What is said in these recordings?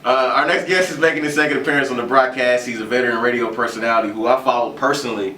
Our next guest is making his second appearance on the broadcast. He's a veteran radio personality who I followed personally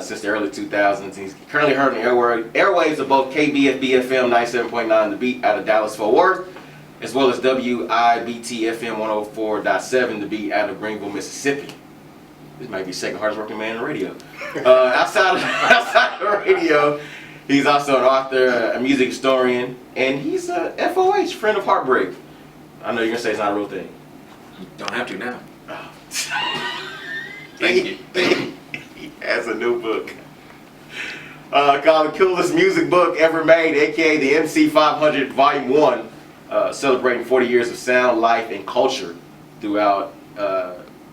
since the early 2000s. He's currently heard on the airwaves of both KBFB-FM 97.9 The Beat out of Dallas-Fort Worth, as well as WIBT-FM 104.7 The Beat out of Greenville, Mississippi. This might be the second hardest working man in radio. Outside of radio, he's also an author, a music historian, and he's a FOH, friend of heartbreak. I know you're going to say it's not a real thing. Don't have to now. Oh. Thank you. He has a new book called The Coolest Music Book Ever Made, aka the MC 500 Volume 1, celebrating 40 years of sound, life, and culture throughout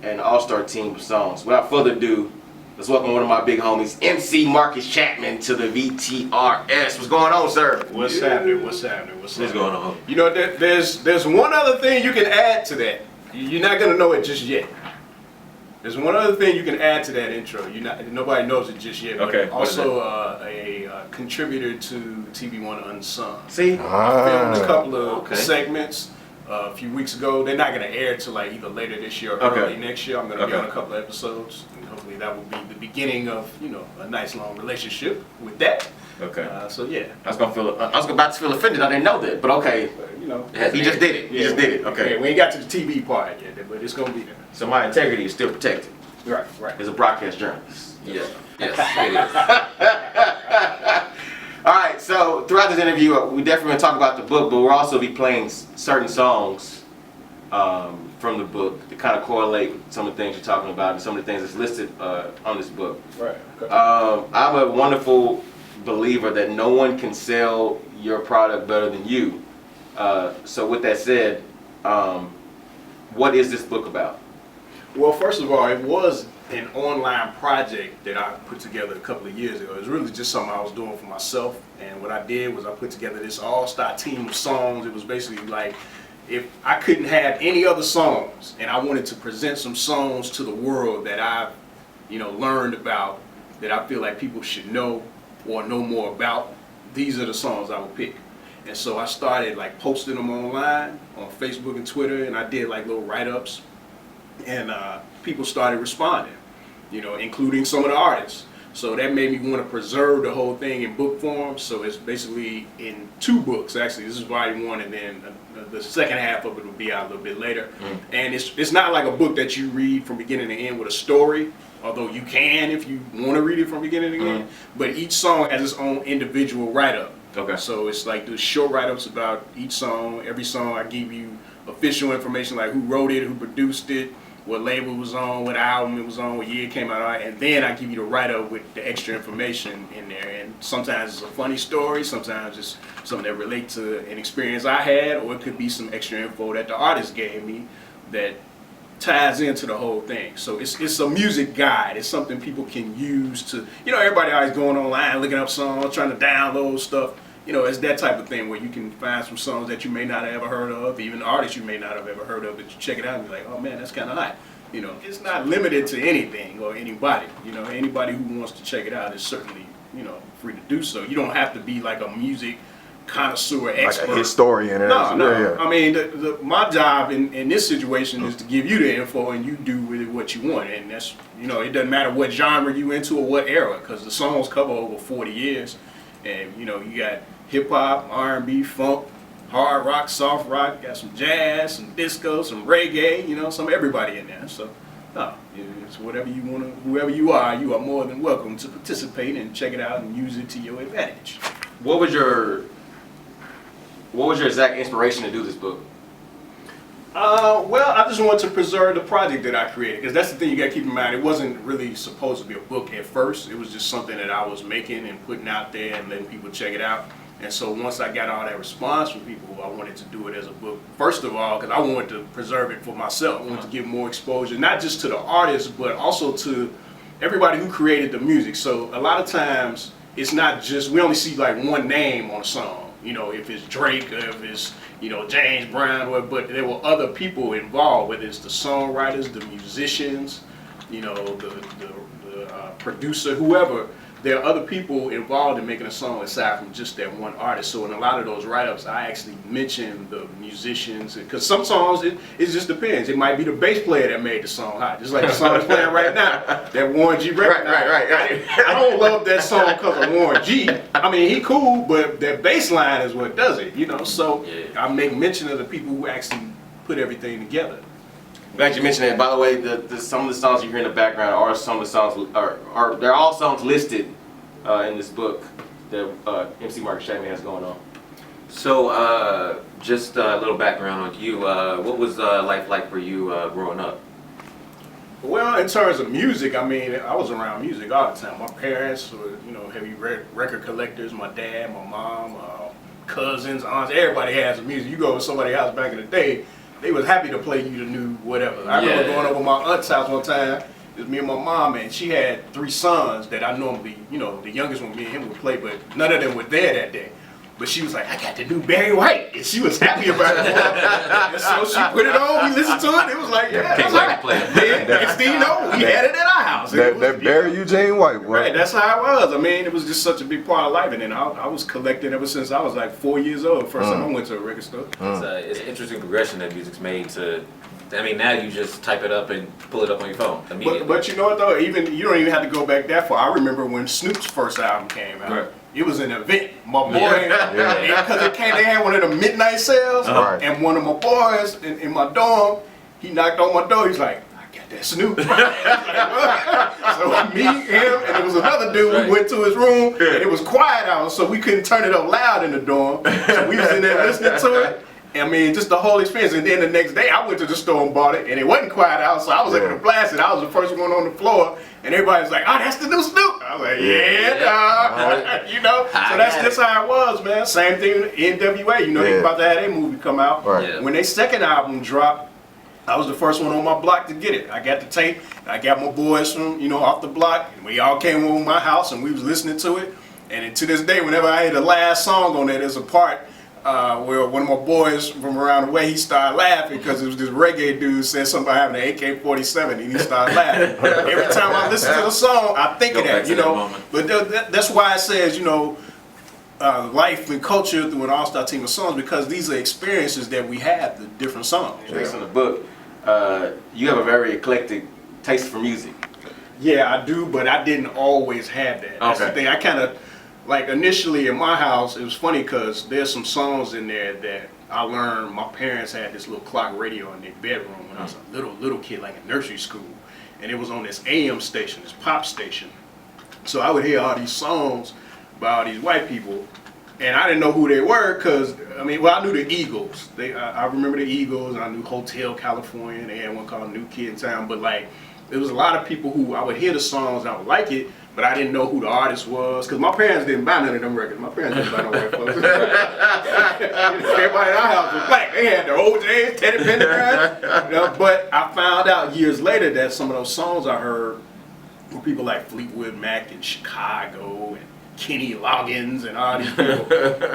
an all-star team of songs. Without further ado, let's welcome one of my big homies, MC Marcus Chapman, to the VTRS. What's going on, sir? What's happening? What's going on? You know, there's one other thing you can add to that. You're not gonna know it just yet. There's one other thing you can add to that intro. Nobody knows it just yet. Okay. But also a contributor to TV One Unsung. See? I filmed a couple of segments a few weeks ago. They're not gonna air till like either later this year or early next year. I'm gonna be on a couple of episodes, and hopefully that will be the beginning of a nice long relationship with that. Okay. So yeah. I was about to feel offended. I didn't know that, but okay. He just did it. He just did it. Okay. Yeah, we ain't got to the TV part yet, but it's gonna be there. So my integrity is still protected. Right. As a broadcast journalist. Yes, it is. All right. So throughout this interview, we definitely going to talk about the book, but we'll also be playing certain songs from the book to kind of correlate with some of the things you're talking about and some of the things that's listed on this book. Right. Okay. I'm a wonderful believer that no one can sell your product better than you. So with that said, what is this book about? Well, first of all, it was an online project that I put together a couple of years ago. It was really just something I was doing for myself, and what I did was I put together this all-star team of songs. It was basically like, if I couldn't have any other songs and I wanted to present some songs to the world that I've learned about, that I feel like people should know or know more about, these are the songs I would pick. And so I started like posting them online on Facebook and Twitter, and I did like little write-ups, and people started responding, including some of the artists. So that made me want to preserve the whole thing in book form. So it's basically in 2 books, actually. This is volume 1, and then the second half of it will be out a little bit later. And it's not like a book that you read from beginning to end with a story, although you can if you want to read it from beginning to end. But each song has its own individual write-up. Okay. So it's like the short write-ups about each song. Every song I give you official information, like who wrote it, who produced it, what label it was on, what album it was on, what year it came out, and then I give you the write-up with the extra information in there. And sometimes it's a funny story, sometimes it's something that relates to an experience I had, or it could be some extra info that the artist gave me that ties into the whole thing. So it's a music guide. It's something people can use to, everybody always going online looking up songs, trying to download stuff. It's that type of thing where you can find some songs that you may not have ever heard of, even artists you may not have ever heard of, but you check it out and be like, oh man, that's kind of hot. It's not limited to anything or anybody. Anybody who wants to check it out is certainly, free to do so. You don't have to be like a music connoisseur expert. Like a historian. No. I mean, my job in this situation is to give you the info and you do with it what you want. And that's, it doesn't matter what genre you into or what era, because the songs cover over 40 years. And, you got hip-hop, R&B, funk, hard rock, soft rock, got some jazz, some disco, some reggae, some everybody in there. So, it's whatever you want to, whoever you are more than welcome to participate and check it out and use it to your advantage. What was your exact inspiration to do this book? Well, I just wanted to preserve the project that I created, because that's the thing you got to keep in mind. It wasn't really supposed to be a book at first. It was just something that I was making and putting out there and letting people check it out. And so once I got all that response from people, I wanted to do it as a book. First of all, because I wanted to preserve it for myself. I wanted to give more exposure, not just to the artists, but also to everybody who created the music. So a lot of times, it's not just, we only see like one name on a song. If it's Drake, or if it's, James Brown, but there were other people involved, whether it's the songwriters, the musicians, the producer, whoever. there are other people involved in making a song aside from just that one artist. So in a lot of those write-ups, I actually mention the musicians, because some songs, it just depends. It might be the bass player that made the song hot, just like the song that's playing right now, that Warren G record. Right. I don't love that song because of Warren G. I mean, he cool, but that bass line is what does it, you know? So I make mention of the people who actually put everything together. Glad you mentioned that. By the way, some of the songs you hear in the background are some of the songs they're all songs listed in this book that MC Marcus Chapman has going on. So, just a little background on you. What was life like for you growing up? Well, in terms of music, I mean, I was around music all the time. My parents were, you know, heavy record collectors. My dad, my mom, cousins, aunts, everybody has music. You go to somebody's house back in the day, they was happy to play you the new whatever. I remember going over my aunt's house one time. It was me and my mom, and she had 3 sons that I normally, you know, the youngest one, me and him would play, but none of them were there that day. But she was like, I got the new Barry White, and she was happy about it. And so she put it on, we listened to it, it was like, yeah, Can't that's wait to play it. Then, next thing you know, we had it at our house. That Barry Eugene White, boy. Right, that's how it was. I mean, it was just such a big part of life, and then I was collecting ever since I was like 4 years old. First time I went to a record store. It's an interesting progression that music's made to. I mean, now you just type it up and pull it up on your phone immediately. But you know what though? Even you don't even have to go back that far. I remember when Snoop's first album came out. Right. It was an event. My boy, because it came, they had one of the midnight sales, and one of my boys in my dorm, he knocked on my door. He's like, I got that Snoop. So me, him, and there was another dude. We went to his room, and it was quiet out, so we couldn't turn it up loud in the dorm. So we was in there listening to it. I mean, just the whole experience. And then the next day, I went to the store and bought it, and it wasn't quiet out, so I was able to blast it. I was the first one on the floor, and everybody was like, "Oh, that's the new Snoop." I was like, "Yeah, you know." So that's just how it was, man. Same thing with N.W.A. You know, they about to have their movie come out. Right. When their second album dropped, I was the first one on my block to get it. I got the tape. I got my boys from, you know, off the block, and we all came over to my house, and we was listening to it. And to this day, whenever I hear the last song on there, there's a part where one of my boys from around the way, he started laughing because it was this reggae dude said something about having an AK-47, and he started laughing. Every time I listen to the song, I think of that, you know. But that's why it says, you know, life and culture through an all-star team of songs, because these are experiences that we have, the different songs. Based on the book, you have a very eclectic taste for music. Yeah, I do, but I didn't always have that. That's the thing. I kind of, like initially in my house, it was funny because there's some songs in there that I learned. My parents had this little clock radio in their bedroom when I was a little kid, like in nursery school, and it was on this AM station, this pop station. So I would hear all these songs by all these white people, and I didn't know who they were because, I mean, well, I knew the Eagles. I remember the Eagles, and I knew Hotel California. They had one called New Kid in Town, but like, there was a lot of people who I would hear the songs, I would like it, but I didn't know who the artist was, because my parents didn't buy none of them records. My parents didn't buy no white folks. Everybody in our house was black. They had their OJs, Teddy Pendergrass. You know, but I found out years later that some of those songs I heard were people like Fleetwood Mac in Chicago and Kenny Loggins and all these people.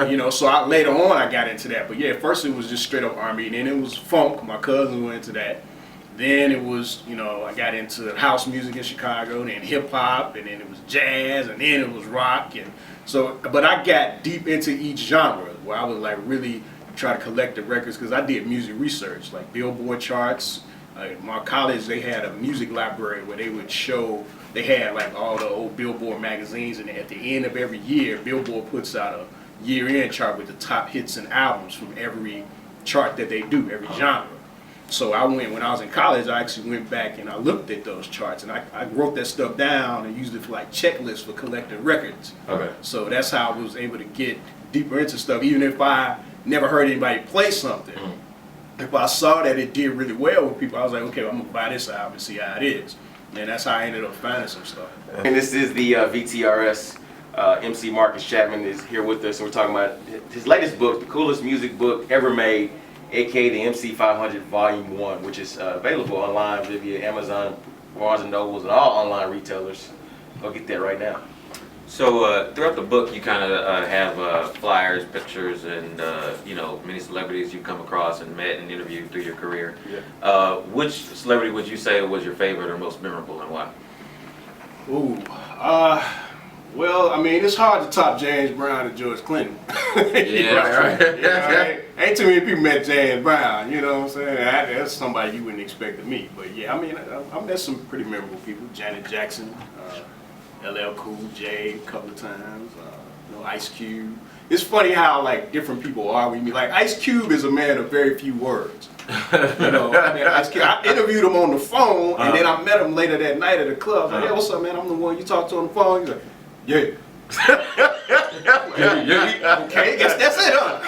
You know, so later on I got into that. But yeah, at first it was just straight up R&B, and then it was funk. My cousins went into that. Then it was, you know, I got into house music in Chicago, then hip hop, and then it was jazz, and then it was rock, and so. But I got deep into each genre, where I would like really try to collect the records, because I did music research, like Billboard charts. My college, they had a music library where they would show. They had like all the old Billboard magazines, and at the end of every year, Billboard puts out a year-end chart with the top hits and albums from every chart that they do, every genre. So when I was in college, I actually went back and I looked at those charts, and I wrote that stuff down and used it for like checklists for collecting records. Okay. So that's how I was able to get deeper into stuff, even if I never heard anybody play something. If I saw that it did really well with people, I was like, okay, I'm gonna buy this album and see how it is. And that's how I ended up finding some stuff. And this is the VTRS. MC Marcus Chapman is here with us, and we're talking about his latest book, the coolest music book ever made, aka the MC 500 Volume 1, which is available online via Amazon, Barnes & Nobles, and all online retailers. Go get that right now. So throughout the book, you kind of have flyers, pictures, and you know, many celebrities you've come across and met and interviewed through your career. Yeah. Which celebrity would you say was your favorite or most memorable, and why? Ooh, Well, I mean, it's hard to top James Brown and George Clinton. Yeah, right. You know, ain't too many people met James Brown, you know what I'm saying? That's somebody you wouldn't expect to meet. But yeah, I mean, I met some pretty memorable people. Janet Jackson, LL Cool J a couple of times, Ice Cube. It's funny how like different people are when you meet. Like Ice Cube is a man of very few words. You know, I mean, Ice Cube, I interviewed him on the phone, and then I met him later that night at a club. I was like, hey, what's up, man? I'm the one you talked to on the phone. He's like, yeah. Okay, guess that's it, huh?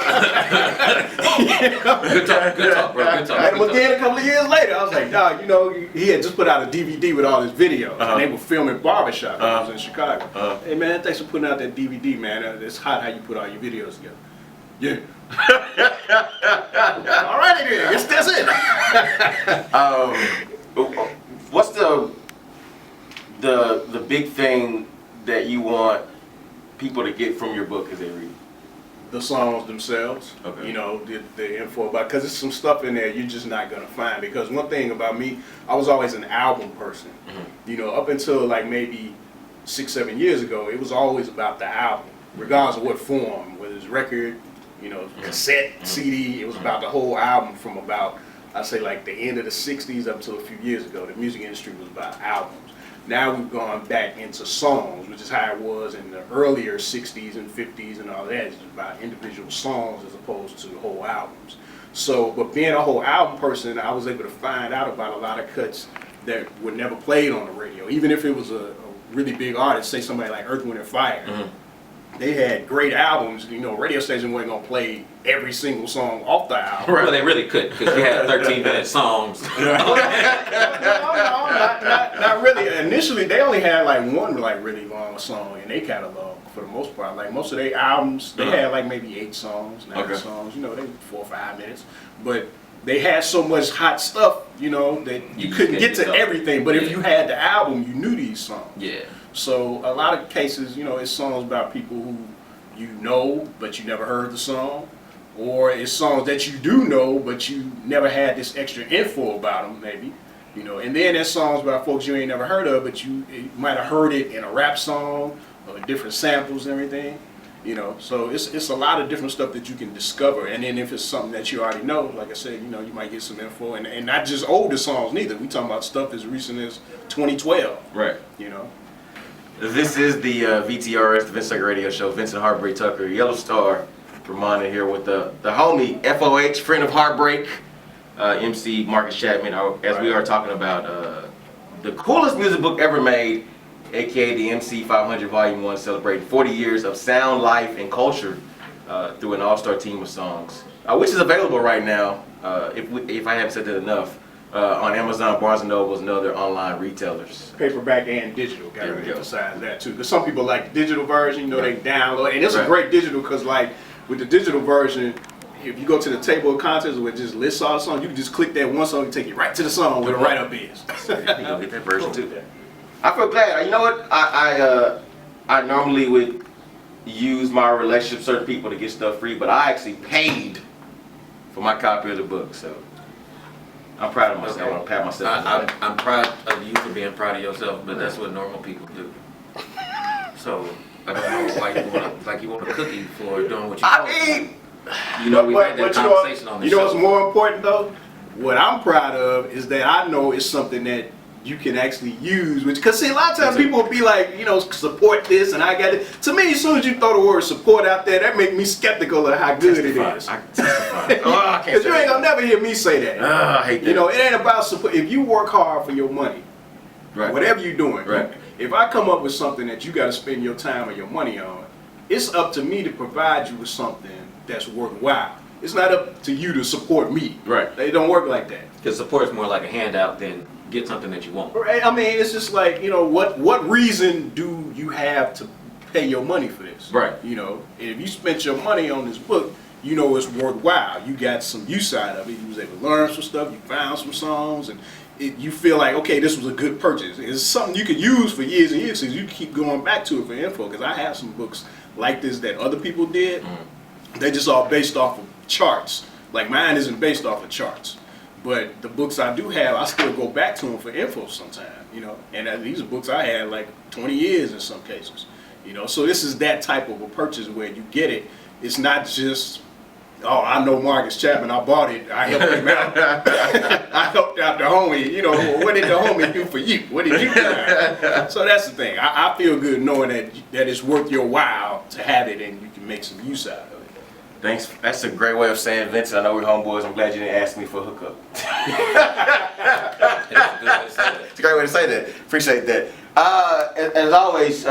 Good talk, bro. Good talk. I had him again a couple of years later. I was like, dog, you know, he had just put out a DVD with all his videos, and they were filming barbershop. I was in Chicago. Hey, man, thanks for putting out that DVD, man. It's hot how you put all your videos together. Yeah. All righty then. Guess that's it. What's the big thing that you want people to get from your book as they read? The songs themselves, Okay. you know, the info about, because there's some stuff in there you're just not going to find. Because one thing about me, I was always an album person. You know, up until like maybe 6-7 years ago, it was always about the album, regardless of what form, whether it's record, you know, cassette, CD. It was about the whole album from about, I'd say like the end of the 60s up until a few years ago. The music industry was about albums. Now we've gone back into songs, which is how it was in the earlier 60s and 50s and all that. It's about individual songs as opposed to whole albums. So, but being a whole album person, I was able to find out about a lot of cuts that were never played on the radio. Even if it was a really big artist, say somebody like Earth, Wind & Fire, they had great albums. You know, radio station wasn't gonna play every single song off the album. Well, they really couldn't because you had 13-minute songs. No, not really. Initially, they only had like one like really long song in their catalog for the most part. Like most of their albums, they had like maybe 8 songs, 9 songs. You know, they were 4 or 5 minutes. But they had so much hot stuff, you know, that you couldn't get to everything. But if you had the album, you knew these songs. Yeah. So a lot of cases, you know, it's songs about people who you know, but you never heard the song. Or it's songs that you do know, but you never had this extra info about them, maybe. You know, and then there's songs about folks you ain't never heard of, but you might have heard it in a rap song or different samples and everything. You know, so it's a lot of different stuff that you can discover. And then if it's something that you already know, like I said, you know, you might get some info. And not just older songs neither. We talking about stuff as recent as 2012. Right. You know. This is the VTRS, the Vincent Tucker Radio Show. Vincent Heartbreak Tucker, Yellow Star, Ramona here with the homie, FOH, friend of Heartbreak, MC Marcus Chapman, as we are talking about the coolest music book ever made, aka the MC 500 Volume 1, celebrating 40 years of sound, life, and culture through an all-star team of songs, which is available right now, if I haven't said that enough, on Amazon, Barnes & Noble, and other online retailers. Paperback and digital, There we gotta go. emphasize that too. Because some people like the digital version, you know, they download, and it's a great digital because like with the digital version, if you go to the table of contents where it just lists all the songs, you can just click that one song and take you right to the song where the write-up is. You go get that version too. I feel glad. You know what? I normally would use my relationship with certain people to get stuff free, but I actually paid for my copy of the book, so I'm proud of myself. I want to pat myself. I'm proud of you for being proud of yourself, but that's what normal people do. So I don't know why you want a cookie for doing what you You know, we had that conversation on the you know show. what's more important though? What I'm proud of is that I know it's something that you can actually use, because see, a lot of times people will be like, you know, support this and I got it. To me, as soon as you throw the word support out there, that makes me skeptical of how good it is. I testify. I can't Because you say ain't that. gonna never hear me say that. I hate that. You know, it ain't about support. If you work hard for your money, Right. whatever you're doing, Right. if I come up with something that you got to spend your time or your money on, it's up to me to provide you with something that's worthwhile. It's not up to you to support me. Right. They don't work like that. Because support is more like a handout than get something that you want. Right? I mean, it's just like, you know, what reason do you have to pay your money for this? Right. You know, if you spent your money on this book, you know it's worthwhile. You got some use out of it. You was able to learn some stuff. You found some songs, and you feel like, okay, this was a good purchase. It's something you could use for years and years, because you keep going back to it for info. Because I have some books like this that other people did. They just all based off of charts. Like mine isn't based off of charts. But the books I do have, I still go back to them for info sometimes, you know. And these are books I had like 20 years in some cases, You know, so this is that type of a purchase where you get it. It's not just, oh, I know Marcus Chapman, I bought it, I helped him out. I helped out the homie, you know, what did the homie do for you? What did you do? So that's the thing. I feel good knowing that it's worth your while to have it and you can make some use out of it. Thanks. That's a great way of saying, Vincent, I know we're homeboys. I'm glad you didn't ask me for a hookup. It's a great way to say that. Appreciate that. As always,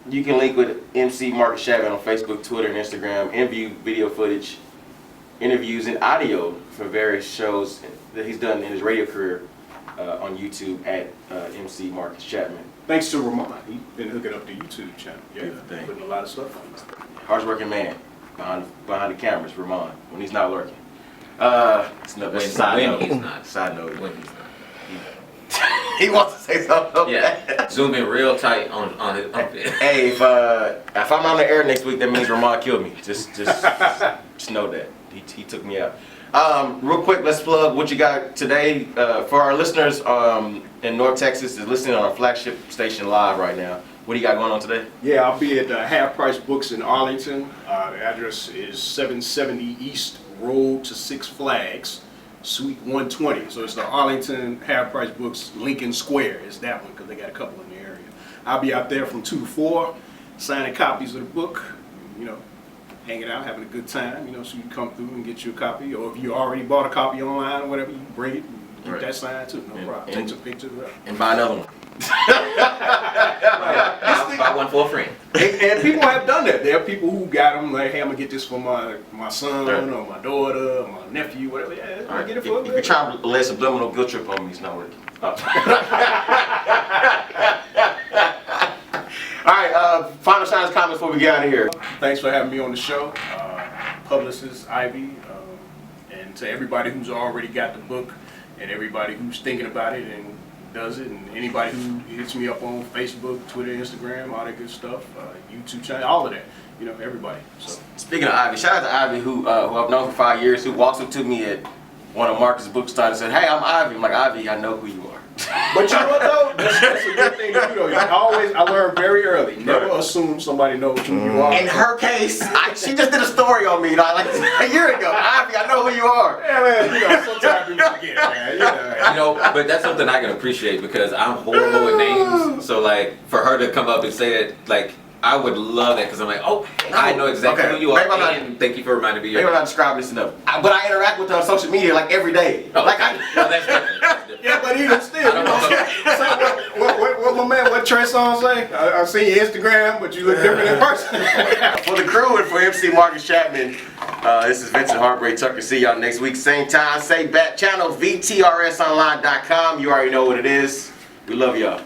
you can link with MC Marcus Chapman on Facebook, Twitter, and Instagram, and view video footage, interviews, and audio for various shows that he's done in his radio career on YouTube at MC Marcus Chapman. Thanks to Ramon. He's been hooking up the YouTube channel. Yeah, Beautiful thing. putting a lot of stuff on it. Hardworking man behind the cameras, Ramon, when he's not lurking. It's no, that's a side When note. he's not. Side note. When he's not. He wants to say something. Yeah, zoom in real tight on his. Hey, if I'm on the air next week, that means Ramon killed me. Just know that he took me out. Real quick, let's plug what you got today for our listeners in North Texas is listening on our flagship station live right now. What do you got going on today? Yeah, I'll be at Half Price Books in Arlington. The address is 770 East Road to Six Flags, Suite 120. So it's the Arlington Half Price Books, Lincoln Square is that one because they got a couple in the area. I'll be out there from 2 to 4, signing copies of the book, you know, hanging out, having a good time, you know, so you can come through and get you a copy. Or if you already bought a copy online or whatever, you can bring it and get Right. that signed too, no problem. Take some pictures of it. And buy another one. Buy one for a friend. And people have done that. There are people who got them like, hey, I'm gonna get this for my son Right. or my daughter or my nephew, whatever. Yeah, All right. get it If for you're trying to lay a subliminal guilt trip on me, it's not working. All right, final signs, comments before we get out of here. Thanks for having me on the show, publicist Ivy, and to everybody who's already got the book, and everybody who's thinking about it and does it, and anybody who hits me up on Facebook, Twitter, Instagram, all that good stuff, YouTube channel, all of that. You know, everybody. So. Speaking of Ivy, shout out to Ivy who I've known for 5 years, who walks up to me at one of Marcus' bookstores and said, "Hey, I'm Ivy." I'm like, "Ivy, I know who you are." But you know what though? That's a good thing to do though. I learned very early. Never Right. assume somebody knows who you are. In her case, she just did a story on me like a year ago. Ivy, I know who you are. Yeah, man, you know, sometimes people forget, man. You know, but that's something I can appreciate because I'm horrible with names. So like, for her to come up and say it, like, I would love that because I'm like, oh, I know exactly Okay. who you are. Maybe I'm not- And thank you for reminding me. Maybe I'm not describing this enough, but I interact with her on social media like every day. Oh, Like well, that's different. That's different. Yeah, but even still, I don't know. what my man, what Trey song say? I've seen your Instagram, but you look different in person. For the crew and for MC Marcus Chapman, this is Vincent Tucker. See y'all next week, same time, same bat channel, VTRSonline.com. You already know what it is. We love y'all.